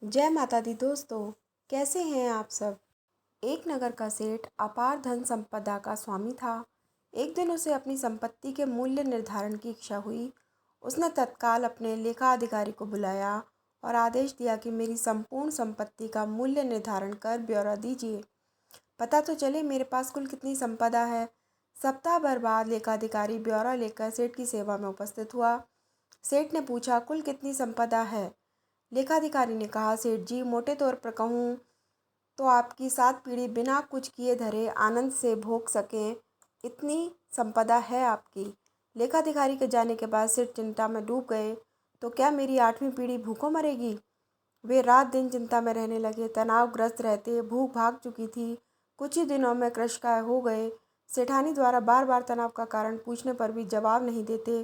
जय माता दी दोस्तों, कैसे हैं आप सब। एक नगर का सेठ अपार धन संपदा का स्वामी था। एक दिन उसे अपनी संपत्ति के मूल्य निर्धारण की इच्छा हुई। उसने तत्काल अपने लेखाधिकारी को बुलाया और आदेश दिया कि मेरी संपूर्ण संपत्ति का मूल्य निर्धारण कर ब्यौरा दीजिए, पता तो चले मेरे पास कुल कितनी संपदा है। सप्ताह भर बाद लेखाधिकारी ब्यौरा लेकर सेठ की सेवा में उपस्थित हुआ। सेठ ने पूछा, कुल कितनी संपदा है। लेखाधिकारी ने कहा, सेठ जी, मोटे तौर पर कहूँ तो आपकी 7 पीढ़ी बिना कुछ किए धरे आनंद से भोग सकें इतनी संपदा है आपकी। लेखाधिकारी के जाने के बाद सेठ चिंता में डूब गए। तो क्या मेरी 8वीं पीढ़ी भूखों मरेगी। वे रात दिन चिंता में रहने लगे, तनावग्रस्त रहते। भूख भाग चुकी थी। कुछ ही दिनों में कृशकाय हो गए। सेठानी द्वारा बार बार तनाव का कारण पूछने पर भी जवाब नहीं देते।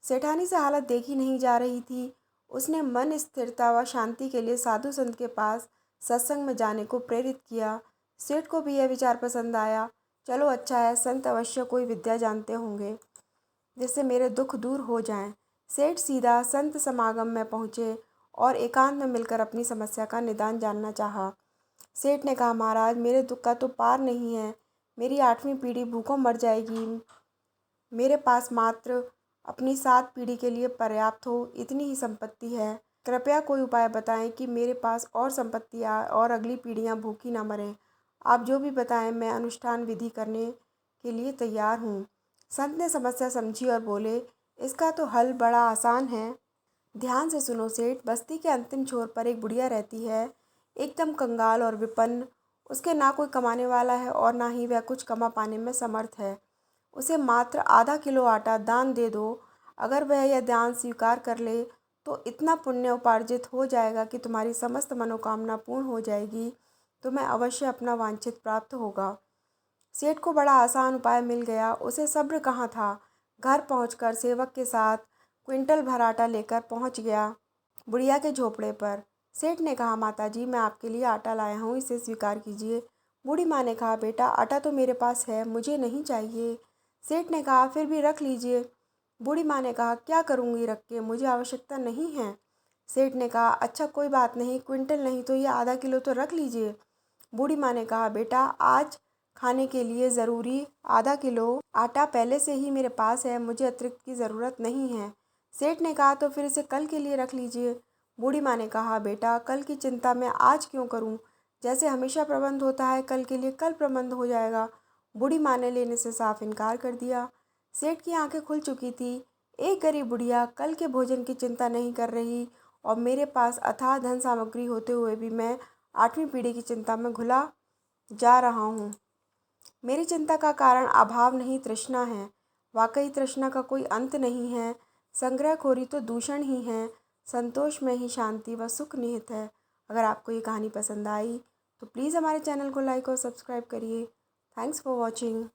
सेठानी से हालत देखी नहीं जा रही थी। उसने मन स्थिरता व शांति के लिए साधु संत के पास सत्संग में जाने को प्रेरित किया। सेठ को भी यह विचार पसंद आया। चलो अच्छा है, संत अवश्य कोई विद्या जानते होंगे जिससे मेरे दुख दूर हो जाएं। सेठ सीधा संत समागम में पहुँचे और एकांत में मिलकर अपनी समस्या का निदान जानना चाहा। सेठ ने कहा, महाराज, मेरे दुख का तो पार नहीं है। मेरी 8वीं पीढ़ी भूखों मर जाएगी। मेरे पास मात्र अपनी 7 पीढ़ी के लिए पर्याप्त हो इतनी ही संपत्ति है। कृपया कोई उपाय बताएं कि मेरे पास और संपत्ति आए और अगली पीढ़ियां भूखी ना मरें। आप जो भी बताएं, मैं अनुष्ठान विधि करने के लिए तैयार हूँ। संत ने समस्या समझी और बोले, इसका तो हल बड़ा आसान है। ध्यान से सुनो सेठ। बस्ती के अंतिम छोर पर एक बुढ़िया रहती है, एकदम कंगाल और विपन्न। उसके ना कोई कमाने वाला है और ना ही वह कुछ कमा पाने में समर्थ है। उसे मात्र आधा किलो आटा दान दे दो। अगर वह यह दान स्वीकार कर ले तो इतना पुण्य उपार्जित हो जाएगा कि तुम्हारी समस्त मनोकामना पूर्ण हो जाएगी। तुम्हें अवश्य अपना वांछित प्राप्त होगा। सेठ को बड़ा आसान उपाय मिल गया। उसे सब्र कहाँ था। घर पहुंचकर सेवक के साथ क्विंटल भर आटा लेकर पहुंच गया बुढ़िया के झोपड़े पर। सेठ ने कहा, माता जी, मैं आपके लिए आटा लाया हूँ, इसे स्वीकार कीजिए। बूढ़ी माँ ने कहा, बेटा, आटा तो मेरे पास है, मुझे नहीं चाहिए। सेठ ने कहा, फिर भी रख लीजिए। बूढ़ी माँ ने कहा, क्या करूँगी रख के, मुझे आवश्यकता नहीं है। सेठ ने कहा, अच्छा कोई बात नहीं, क्विंटल नहीं तो ये आधा किलो तो रख लीजिए। बूढ़ी माँ ने कहा, बेटा, आज खाने के लिए ज़रूरी आधा किलो आटा पहले से ही मेरे पास है, मुझे अतिरिक्त की ज़रूरत नहीं है। सेठ ने कहा, तो फिर इसे कल के लिए रख लीजिए। बूढ़ी माँ ने कहा, बेटा, कल की चिंता मैं आज क्यों करूं। जैसे हमेशा प्रबंध होता है, कल के लिए कल प्रबंध हो जाएगा। बूढ़ी माँ ने लेने से साफ इनकार कर दिया। सेठ की आंखें खुल चुकी थी। एक गरीब बुढ़िया कल के भोजन की चिंता नहीं कर रही और मेरे पास अथाह धन सामग्री होते हुए भी मैं 8वीं पीढ़ी की चिंता में घुला जा रहा हूँ। मेरी चिंता का कारण अभाव नहीं, तृष्णा है। वाकई तृष्णा का कोई अंत नहीं है। संग्रहखोरी तो दूषण ही है। संतोष में ही शांति व सुख निहित है। अगर आपको ये कहानी पसंद आई तो प्लीज़ हमारे चैनल को लाइक और सब्सक्राइब करिए। Thanks for watching.